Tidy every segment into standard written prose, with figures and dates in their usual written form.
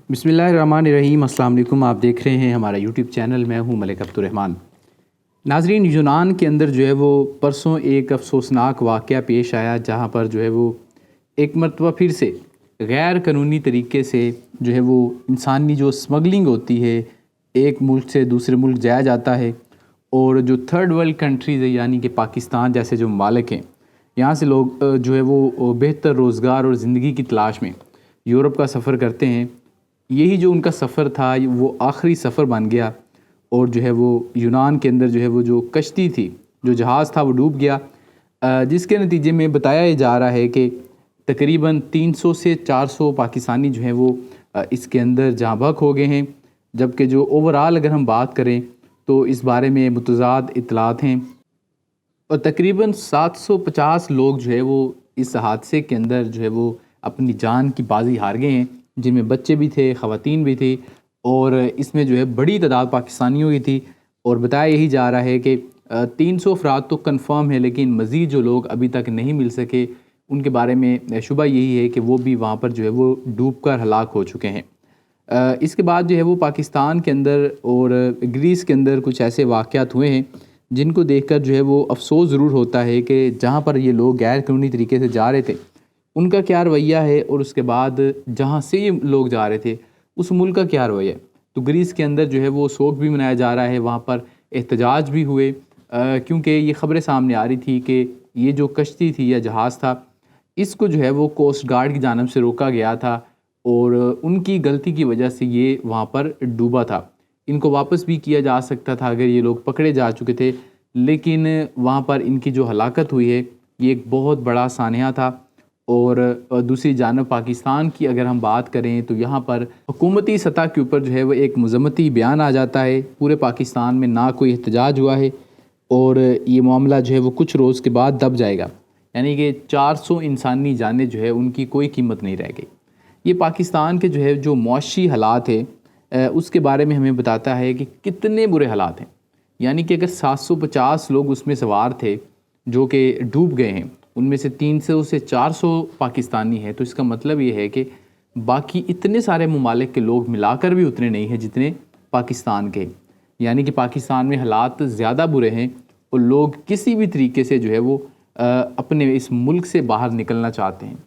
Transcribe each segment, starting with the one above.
बिस्मिल्लाहिर्रहमानिर्रहीम। अस्सलाम वालेकुम। आप देख रहे हैं हमारा यूट्यूब चैनल। मैं हूं मलिक अब्दुर्रहमान। नाज़रीन, यूनान के अंदर जो है वो परसों एक अफसोसनाक वाक़या पेश आया, जहां पर जो है वो एक मरतबा फिर से गैर कानूनी तरीके से जो है वो इंसानी जो स्मगलिंग होती है, एक मुल्क से दूसरे मुल्क जाया जाता है। और जो थर्ड वर्ल्ड कंट्रीज़ है, यानी कि पाकिस्तान जैसे जो ममालिक हैं, यहाँ से लोग जो है वो बेहतर रोज़गार और ज़िंदगी की तलाश में यूरोप का सफ़र करते हैं। यही जो उनका सफ़र था वो आखिरी सफ़र बन गया, और जो है वो यूनान के अंदर जो है वो जो कश्ती थी, जो जहाज़ था, वो डूब गया, जिसके नतीजे में बताया जा रहा है कि तकरीबन 300 से 400 पाकिस्तानी जो हैं वो इसके अंदर जहाँ बहक हो गए हैं। जबकि जो ओवरऑल अगर हम बात करें तो इस बारे में मुतज़ाद इत्तलात हैं, और तकरीबन 750 लोग जो है वो इस हादसे के अंदर जो है वो अपनी जान की बाजी हार गए हैं, जिनमें बच्चे भी थे, ख़वातीन भी थी, और इसमें जो है बड़ी तादाद पाकिस्तानियों की थी। और बताया यही जा रहा है कि 300 अफराद तो कन्फर्म है, लेकिन मज़ीद जो लोग अभी तक नहीं मिल सके, उनके बारे में शुबा यही है कि वो भी वहाँ पर जो है वो डूब कर हलाक हो चुके हैं। इसके बाद जो है वो पाकिस्तान के अंदर और ग्रीस के अंदर कुछ ऐसे वाक़यात हुए हैं जिनको देखकर जो है वो अफ़सोस ज़रूर होता है कि जहाँ पर ये लोग गैर कानूनी तरीके से जा रहे थे, उनका क्या रवैया है, और उसके बाद जहाँ से ये लोग जा रहे थे उस मुल्क का क्या रवैया है। तो ग्रीस के अंदर जो है वो शोक भी मनाया जा रहा है, वहाँ पर एहतजाज भी हुए, क्योंकि ये ख़बरें सामने आ रही थी कि ये जो कश्ती थी या जहाज़ था, इसको जो है वो कोस्ट गार्ड की जानिब से रोका गया था, और उनकी गलती की वजह से ये वहाँ पर डूबा था। इनको वापस भी किया जा सकता था अगर ये लोग पकड़े जा चुके थे, लेकिन वहाँ पर इनकी जो हलाकत हुई है, ये एक बहुत बड़ा सानहा था। और दूसरी जानब पाकिस्तान की अगर हम बात करें तो यहाँ पर हुकूमती सतह के ऊपर जो है वो एक मज़म्मती बयान आ जाता है। पूरे पाकिस्तान में ना कोई एहतजाज हुआ है, और ये मामला जो है वो कुछ रोज़ के बाद दब जाएगा, यानी कि 400 इंसानी जानें जो है उनकी कोई कीमत नहीं रह गई। ये पाकिस्तान के जो है जो मुआशी हालात है उसके बारे में हमें बताता है कि कितने बुरे हालात हैं। यानी कि अगर 750 लोग उसमें सवार थे जो कि डूब गए हैं, उनमें से 300 से 400 पाकिस्तानी हैं, तो इसका मतलब ये है कि बाकी इतने सारे ममालिक के लोग मिलाकर भी उतने नहीं हैं जितने पाकिस्तान के। यानी कि पाकिस्तान में हालात ज़्यादा बुरे हैं, और लोग किसी भी तरीके से जो है वो अपने इस मुल्क से बाहर निकलना चाहते हैं।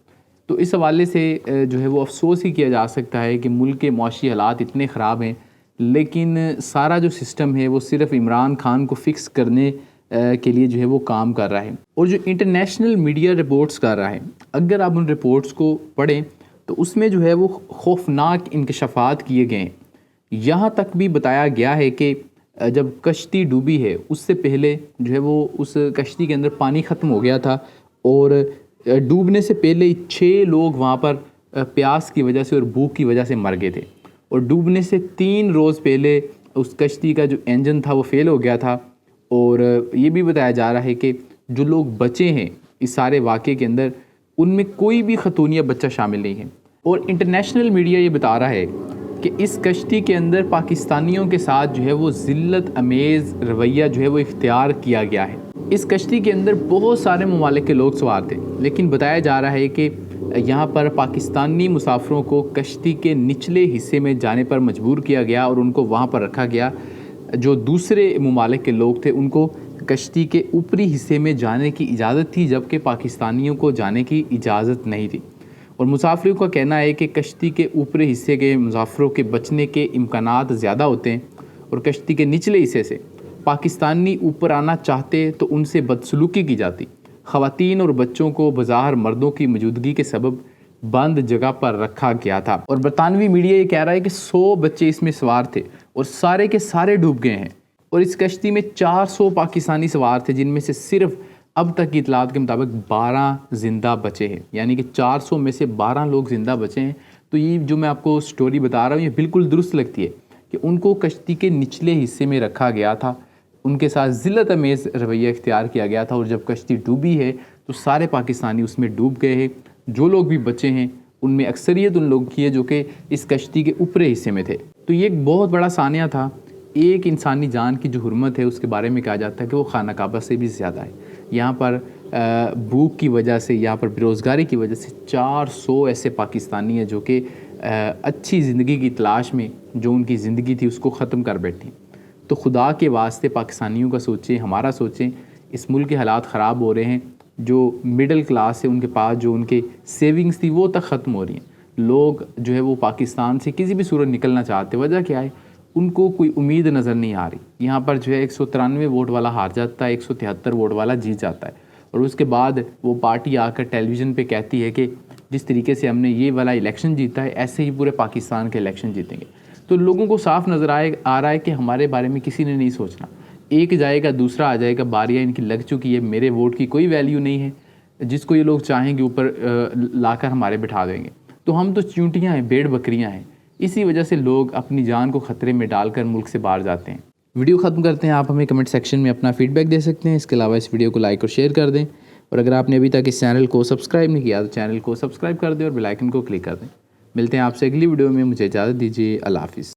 तो इस हवाले से जो है वो अफसोस ही किया जा सकता है कि मुल्क के मुआशी हालात इतने ख़राब हैं, लेकिन सारा जो सिस्टम है वो सिर्फ़ इमरान खान को फ़िक्स करने के लिए जो है वो काम कर रहा है, और जो इंटरनेशनल मीडिया रिपोर्ट्स कर रहा है, अगर आप उन रिपोर्ट्स को पढ़ें तो उसमें जो है वो खौफनाक इंकशाफात किए गए हैं। यहाँ तक भी बताया गया है कि जब कश्ती डूबी है उससे पहले जो है वो उस कश्ती के अंदर पानी ख़त्म हो गया था, और डूबने से पहले 6 लोग वहाँ पर प्यास की वजह से और भूख की वजह से मर गए थे, और डूबने से 3 रोज़ पहले उस कश्ती का जो इंजन था वो फ़ेल हो गया था। और ये भी बताया जा रहा है कि जो लोग बचे हैं इस सारे वाक़े के अंदर, उनमें कोई भी खतूनिया बच्चा शामिल नहीं है। और इंटरनेशनल मीडिया ये बता रहा है कि इस कश्ती के अंदर पाकिस्तानियों के साथ जो है वो ज़िल्लत अमेज़ रवैया जो है वो इख्तियार किया गया है। इस कश्ती के अंदर बहुत सारे ममालिक के लोग सवार थे, लेकिन बताया जा रहा है कि यहाँ पर पाकिस्तानी मुसाफिरों को कश्ती के निचले हिस्से में जाने पर मजबूर किया गया, और उनको वहाँ पर रखा गया। जो दूसरे ममालिक के लोग थे उनको कश्ती के ऊपरी हिस्से में जाने की इजाज़त थी, जबकि पाकिस्तानियों को जाने की इजाज़त नहीं थी। और मुसाफिरों का कहना है कि कश्ती के ऊपरी हिस्से के मुसाफिरों के बचने के इम्कानात ज़्यादा होते हैं, और कश्ती के निचले हिस्से से पाकिस्तानी ऊपर आना चाहते तो उनसे बदसलूकी की जाती। ख़वातीन और बच्चों को बज़ाहिर मर्दों की मौजूदगी के सबब बंद जगह पर रखा गया था। और बरतानवी मीडिया ये कह रहा है कि 100 बच्चे इसमें सवार थे, और सारे के सारे डूब गए हैं। और इस कश्ती में 400 पाकिस्तानी सवार थे, जिनमें से सिर्फ अब तक की इतलात के मुताबिक 12 ज़िंदा बचे हैं। यानी कि 400 में से 12 लोग ज़िंदा बचे हैं। तो ये जो मैं आपको स्टोरी बता रहा हूँ ये बिल्कुल दुरुस्त लगती है कि उनको कश्ती के निचले हिस्से में रखा गया था, उनके साथ ज़िल्लत अमेज़ रवैया इख्तियार किया गया था, और जब कश्ती डूबी है तो सारे पाकिस्तानी उसमें डूब गए हैं। जो लोग भी बचे हैं उनमें अक्सरियत उन लोगों की है जो कि इस कश्ती के ऊपरी हिस्से में थे। तो ये एक बहुत बड़ा सानिया था। एक इंसानी जान की जो हुर्मत है उसके बारे में कहा जाता है कि वो खाना काबा से भी ज़्यादा है। यहाँ पर भूख की वजह से, यहाँ पर बेरोज़गारी की वजह से 400 ऐसे पाकिस्तानी हैं जो कि اچھی زندگی کی تلاش میں جو ان کی زندگی تھی اس کو ختم کر بیٹھیں۔ تو خدا کے واسطے پاکستانیوں کا سوچیں، ہمارا سوچیں۔ اس ملک کے حالات خراب ہو رہے ہیں، جو مڈل کلاس ہے ان کے پاس جو ان کے سیونگز تھی وہ تک ختم ہو رہی ہیں۔ لوگ جو ہے وہ پاکستان سے کسی بھی صورت نکلنا چاہتے، وجہ کیا ہے؟ ان کو کوئی امید نظر نہیں آ رہی۔ یہاں پر جو ہے 193 ووٹ والا ہار جاتا ہے، 173 ووٹ والا جیت جاتا ہے، اور اس کے بعد وہ پارٹی آ کر ٹیلی ویژن پہ کہتی ہے کہ جس طریقے سے ہم نے یہ والا الیکشن جیتا ہے ایسے ہی پورے پاکستان کے الیکشن جیتیں گے۔ تو لوگوں کو صاف نظر آ رہا ہے کہ ہمارے بارے میں کسی نے نہیں سوچنا، ایک جائے گا دوسرا آ جائے گا، باریاں ان کی لگ چکی ہے، میرے ووٹ کی کوئی ویلیو نہیں ہے، جس کو یہ لوگ چاہیں گے اوپر لا کر ہمارے بٹھا دیں گے۔ تو ہم تو چونٹیاں ہیں، بھیڑ بکریاں ہیں، اسی وجہ سے لوگ اپنی جان کو خطرے میں ڈال کر ملک سے باہر جاتے ہیں۔ ویڈیو ختم کرتے ہیں، آپ ہمیں کمنٹ سیکشن میں اپنا فیڈ بیک دے سکتے ہیں، اس کے علاوہ اس ویڈیو کو لائک اور شیئر کر دیں، اور اگر آپ نے ابھی تک اس چینل کو سبسکرائب نہیں کیا تو چینل کو سبسکرائب کر دیں اور بیل آئکن کو کلک کر دیں۔ ملتے ہیں آپ سے اگلی ویڈیو میں، مجھے اجازت دیجیے، اللہ حافظ۔